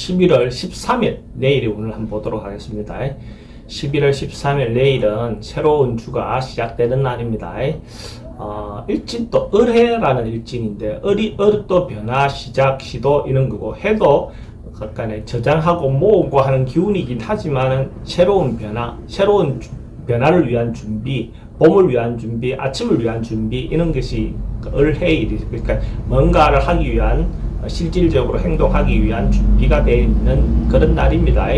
11월 13일 내일이 오늘 한번 보도록 하겠습니다. 11월 13일 내일은 새로운 주가 시작되는 날입니다. 일진도 을해라는 일진인데 을도 변화, 시작, 시도 이런 거고 해도 약간의 저장하고 모으고 하는 기운이긴 하지만은 새로운 변화를 위한 준비, 봄을 위한 준비, 아침을 위한 준비 이런 것이 을해일이 그러니까 뭔가를 하기 위한 실질적으로 행동하기 위한 준비가 되어 있는 그런 날입니다.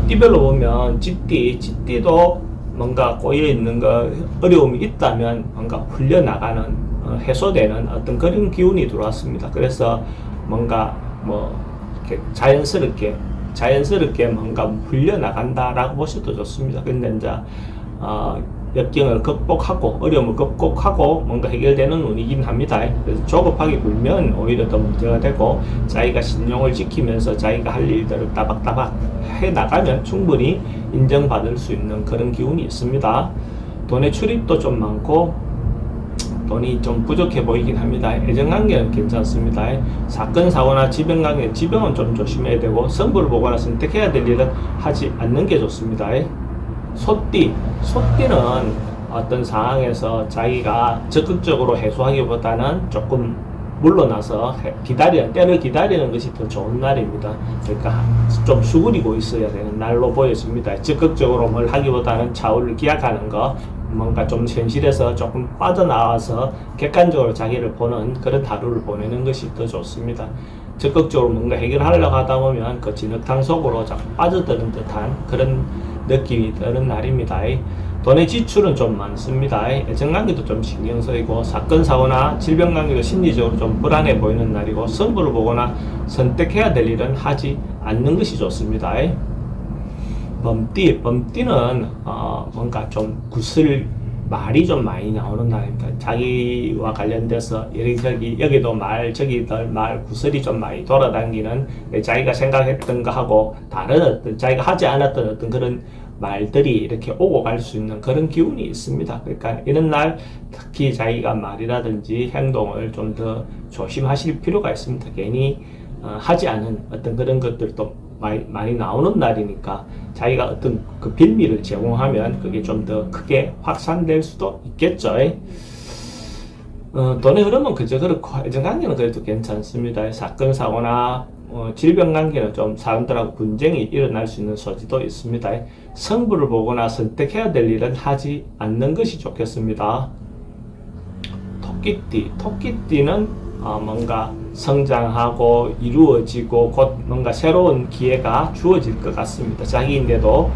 띠별로 보면 찌띠도 뭔가 꼬여 있는 거 어려움이 있다면 뭔가 풀려나가는 해소되는 어떤 그런 기운이 들어왔습니다. 그래서 뭔가 뭐 이렇게 자연스럽게 뭔가 풀려나간다라고 보셔도 좋습니다. 근데 이제 역경을 극복하고 어려움을 극복하고 뭔가 해결되는 운이긴 합니다. 그래서 조급하게 굴면 오히려 더 문제가 되고 자기가 신용을 지키면서 자기가 할 일들을 따박따박 해나가면 충분히 인정받을 수 있는 그런 기운이 있습니다. 돈의 출입도 좀 많고 돈이 좀 부족해 보이긴 합니다. 애정관계는 괜찮습니다. 사건, 사고나 지병관계, 지병은 좀 조심해야 되고 승부를 보거나 선택해야 될 일은 하지 않는 게 좋습니다. 소띠는 어떤 상황에서 자기가 적극적으로 해소하기보다는 조금 물러나서 때를 기다리는 것이 더 좋은 날입니다. 그러니까 좀 수그리고 있어야 되는 날로 보여집니다. 적극적으로 뭘 하기보다는 차후를 기약하는 거, 뭔가 좀 현실에서 조금 빠져나와서 객관적으로 자기를 보는 그런 하루를 보내는 것이 더 좋습니다. 적극적으로 뭔가 해결하려고 하다 보면 그 진흙탕 속으로 자꾸 빠져드는 듯한 그런 느낌이 드는 날입니다. 돈의 지출은 좀 많습니다. 애정관계도 좀 신경 쓰이고 사건, 사고나 질병관계도 심리적으로 좀 불안해 보이는 날이고 승부를 보거나 선택해야 될 일은 하지 않는 것이 좋습니다. 범띠는 뭔가 좀 말이 좀 많이 나오는 날입니다. 자기와 관련돼서 여기도 말 저기도 말 구설이 좀 많이 돌아다니는 자기가 생각했던 거하고 다른 어떤 자기가 하지 않았던 어떤 그런 말들이 이렇게 오고 갈 수 있는 그런 기운이 있습니다. 그러니까 이런 날 특히 자기가 말이라든지 행동을 좀 더 조심하실 필요가 있습니다. 괜히 하지 않은 어떤 그런 것들도 많이 나오는 날이니까 자기가 어떤 그 빌미를 제공하면 그게 좀 더 크게 확산될 수도 있겠죠. 돈의 흐름은 그저 그렇고 애정관계는 그래도 괜찮습니다. 사건, 사고나 질병관계는 좀 사람들하고 분쟁이 일어날 수 있는 소지도 있습니다. 승부를 보거나 선택해야 될 일은 하지 않는 것이 좋겠습니다. 토끼띠는 뭔가 성장하고 이루어지고 곧 뭔가 새로운 기회가 주어질 것 같습니다. 자기인데도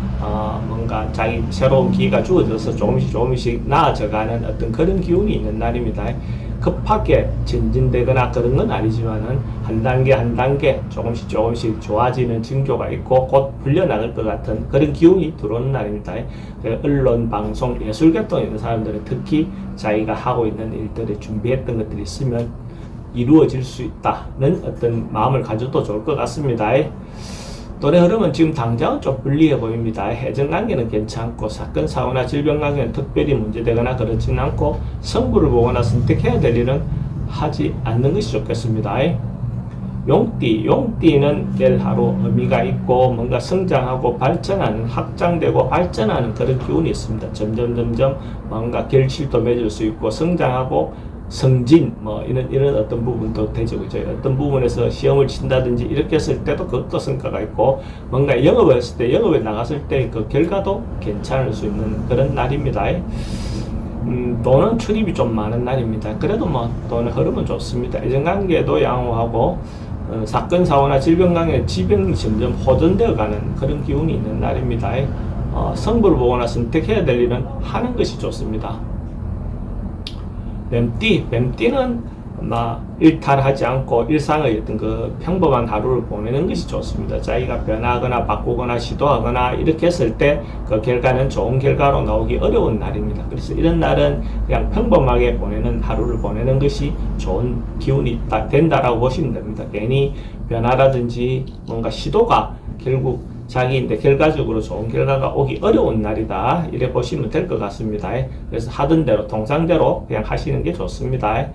뭔가 자기 새로운 기회가 주어져서 조금씩 나아져가는 어떤 그런 기운이 있는 날입니다. 급하게 전진되거나 그런 건 아니지만은 한 단계 조금씩 좋아지는 징조가 있고 곧 풀려나갈 것 같은 그런 기운이 들어오는 날입니다. 언론, 방송, 예술계통에 있는 사람들은 특히 자기가 하고 있는 일들에 준비했던 것들이 있으면 이루어질 수 있다는 어떤 마음을 가져도 좋을 것 같습니다. 돈의 흐름은 지금 당장은 좀 불리해 보입니다. 애정관계는 괜찮고 사건, 사고나 질병관계는 특별히 문제되거나 그렇지는 않고 승부를 보거나 선택해야 될 일은 하지 않는 것이 좋겠습니다. 용띠는 내일 하루 의미가 있고 뭔가 성장하고 확장되고 발전하는 그런 기운이 있습니다. 점점 뭔가 결실도 맺을 수 있고 성장하고 성진 이런 어떤 부분도 되죠. 그죠? 어떤 부분에서 시험을 친다든지 이렇게 했을 때도 그것도 성과가 있고 뭔가 영업에 나갔을 때 그 결과도 괜찮을 수 있는 그런 날입니다. 돈은 출입이 좀 많은 날입니다. 그래도 돈의 흐름은 좋습니다. 애정관계도 양호하고 사건, 사고나 질병관계 지병이 점점 호전되어 가는 그런 기운이 있는 날입니다. 승부를 보거나 선택해야 될 일은 하는 것이 좋습니다. 뱀띠는 일탈하지 않고 일상의 어떤 그 평범한 하루를 보내는 것이 좋습니다. 자기가 변하거나 바꾸거나 시도하거나 이렇게 했을 때 그 결과는 좋은 결과로 나오기 어려운 날입니다. 그래서 이런 날은 그냥 평범하게 하루를 보내는 것이 좋은 기운이 된다라고 보시면 됩니다. 괜히 변화라든지 뭔가 시도가 결국 자기인데 결과적으로 좋은 결과가 오기 어려운 날이다 이래 보시면 될 것 같습니다. 그래서 하던 대로 통상대로 그냥 하시는 게 좋습니다.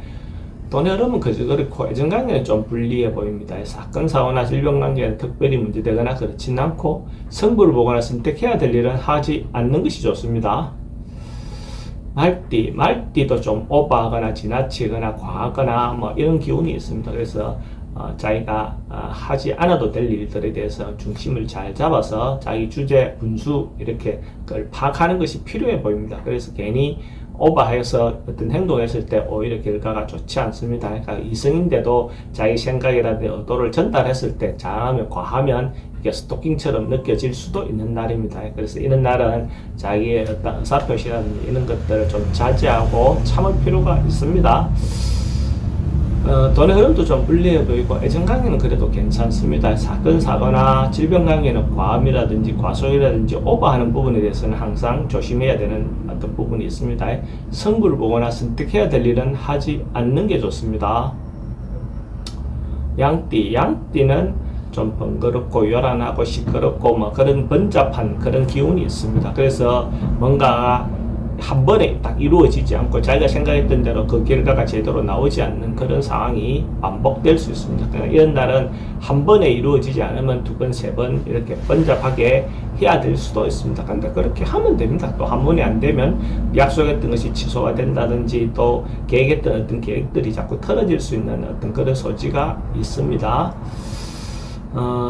돈의 흐름은 그저 그렇고 애정관계는 좀 불리해 보입니다. 사건, 사고나 질병관계는 특별히 문제되거나 그렇진 않고 승부를 보거나 선택해야 될 일은 하지 않는 것이 좋습니다. 말띠도 좀 오버하거나 지나치거나 과하거나 뭐 이런 기운이 있습니다. 그래서 자기가 하지 않아도 될 일들에 대해서 중심을 잘 잡아서 자기 주제, 분수 이렇게 그걸 파악하는 것이 필요해 보입니다. 그래서 괜히 오버해서 어떤 행동을 했을 때 오히려 결과가 좋지 않습니다. 그러니까 이성인데도 자기 생각이라든지 의도를 전달했을 때 잘하면 과하면 이게 스토킹처럼 느껴질 수도 있는 날입니다. 그래서 이런 날은 자기의 어떤 의사표시라든지 이런 것들을 좀 자제하고 참을 필요가 있습니다. 돈의 흐름도 좀 불리해 보이고 애정관계는 그래도 괜찮습니다. 사건, 사고나 질병관계는 과음이라든지 과소이라든지 오버하는 부분에 대해서는 항상 조심해야 되는 어떤 부분이 있습니다. 승부를 보거나 선택해야 될 일은 하지 않는 게 좋습니다. 양띠는 좀 번거롭고 요란하고 시끄럽고 뭐 그런 번잡한 그런 기운이 있습니다. 그래서 뭔가 한 번에 딱 이루어지지 않고 자기가 생각했던 대로 그 결과가 제대로 나오지 않는 그런 상황이 반복될 수 있습니다. 그러니까 이런 날은 한 번에 이루어지지 않으면 두 번, 세 번 이렇게 번잡하게 해야 될 수도 있습니다. 근데 그렇게 하면 됩니다. 또 한 번에 안 되면 약속했던 것이 취소가 된다든지 또 계획했던 어떤 계획들이 자꾸 틀어질 수 있는 어떤 그런 소지가 있습니다.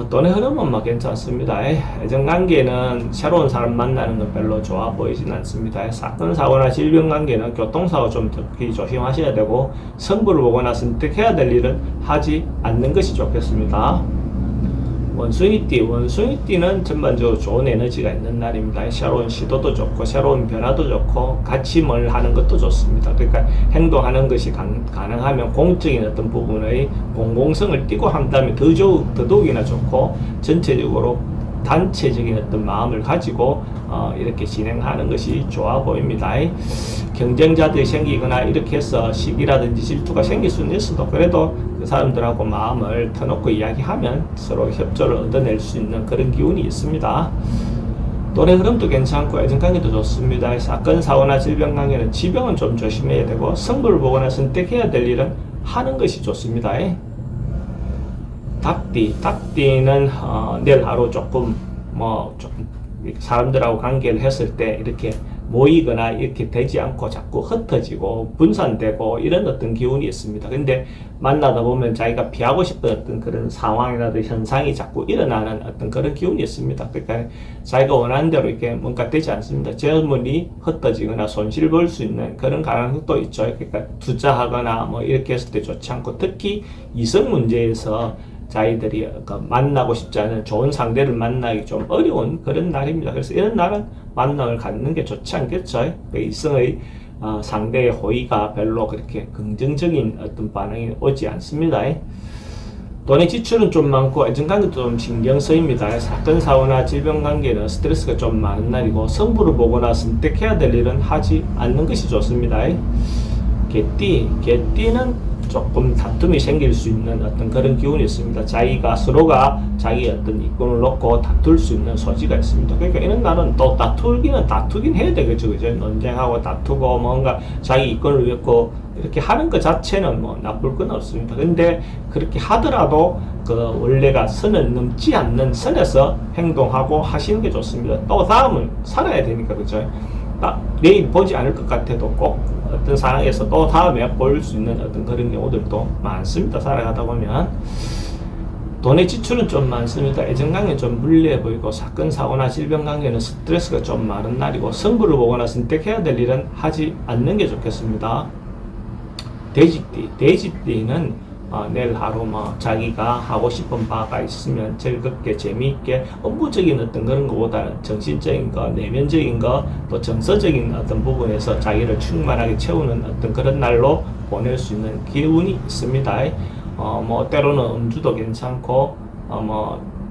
돈의 흐름은 뭐 괜찮습니다. 애정관계는 새로운 사람 만나는 건 별로 좋아 보이진 않습니다. 사건, 사고나 질병관계는 교통사고 좀 특히 조심하셔야 되고 승부를 보거나 선택해야 될 일은 하지 않는 것이 좋겠습니다. 원숭이띠는 전반적으로 좋은 에너지가 있는 날입니다. 새로운 시도도 좋고 새로운 변화도 좋고 같이 뭘 하는 것도 좋습니다. 그러니까 행동하는 것이 가능하면 공적인 어떤 부분의 공공성을 띠고 한다면 더더욱이나 좋고 전체적으로 단체적인 어떤 마음을 가지고 이렇게 진행하는 것이 좋아 보입니다. 경쟁자들이 생기거나 이렇게 해서 시기라든지 질투가 생길 수는 있어도 그래도 그 사람들하고 마음을 터놓고 이야기하면 서로 협조를 얻어낼 수 있는 그런 기운이 있습니다. 돈의 흐름도 괜찮고 애정관계도 좋습니다. 사건, 사고나 질병관계는 지병은 좀 조심해야 되고 승부를 보거나 선택해야 될 일은 하는 것이 좋습니다. 닭띠는 내일 하루 조금 사람들하고 관계를 했을 때 이렇게 모이거나 이렇게 되지 않고 자꾸 흩어지고 분산되고 이런 어떤 기운이 있습니다. 근데 만나다 보면 자기가 피하고 싶은 어떤 그런 상황이라든지 현상이 자꾸 일어나는 어떤 그런 기운이 있습니다. 그러니까 자기가 원하는 대로 이렇게 뭔가 되지 않습니다. 재물이 흩어지거나 손실 볼 수 있는 그런 가능성도 있죠. 그러니까 투자하거나 뭐 이렇게 했을 때 좋지 않고 특히 이성 문제에서 자기들이 만나고 싶지 않은 좋은 상대를 만나기 좀 어려운 그런 날입니다. 그래서 이런 날은 만남을 갖는 게 좋지 않겠죠. 이성의 상대의 호의가 별로 그렇게 긍정적인 어떤 반응이 오지 않습니다. 돈의 지출은 좀 많고 애정관계도 좀 신경 쓰입니다. 사건, 사고나 질병관계는 스트레스가 좀 많은 날이고 승부를 보거나 선택해야 될 일은 하지 않는 것이 좋습니다. 개띠는 조금 다툼이 생길 수 있는 어떤 그런 기운이 있습니다. 서로가 자기 어떤 이권을 놓고 다툴 수 있는 소지가 있습니다. 그러니까 이런 날은 또 다투긴 해야 되겠죠. 그죠? 논쟁하고 다투고 뭔가 자기 이권을 위해서 이렇게 하는 것 자체는 뭐 나쁠 건 없습니다. 근데 그렇게 하더라도 그 원래가 선을 넘지 않는 선에서 행동하고 하시는 게 좋습니다. 또 다음은 살아야 되니까, 그죠? 내일 보지 않을 것 같아도 꼭 어떤 상황에서 또 다음에 볼 수 있는 어떤 그런 경우들도 많습니다. 살아가다 보면 돈의 지출은 좀 많습니다. 애정관계는 좀 불리해 보이고 사건, 사고나 질병관계는 스트레스가 좀 많은 날이고 승부를 보거나 선택해야 될 일은 하지 않는 게 좋겠습니다. 돼지띠는 내일 하루 자기가 하고 싶은 바가 있으면 즐겁게 재미있게 업무적인 어떤 그런 것보다는 정신적인 거, 내면적인 거, 또 정서적인 어떤 부분에서 자기를 충만하게 채우는 어떤 그런 날로 보낼 수 있는 기운이 있습니다. 때로는 음주도 괜찮고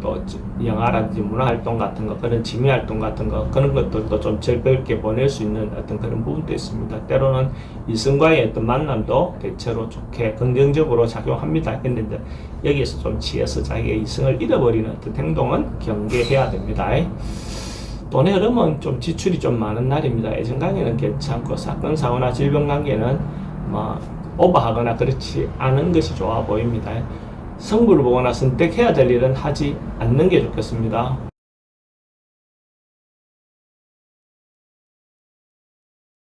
또 영화라든지 문화활동 같은 거, 그런 취미활동 같은 거, 그런 것들도 좀 즐겁게 보낼 수 있는 어떤 그런 부분도 있습니다. 때로는 이성과의 어떤 만남도 대체로 좋게 긍정적으로 작용합니다. 근데 여기에서 좀 취해서 자기의 이성을 잃어버리는 어떤 행동은 경계해야 됩니다. 돈의 흐름은 좀 지출이 좀 많은 날입니다. 애정관계는 괜찮고 사건, 사고나 질병관계는 오버하거나 그렇지 않은 것이 좋아 보입니다. 승부를 보거나 선택해야 될 일은 하지 않는 게 좋겠습니다.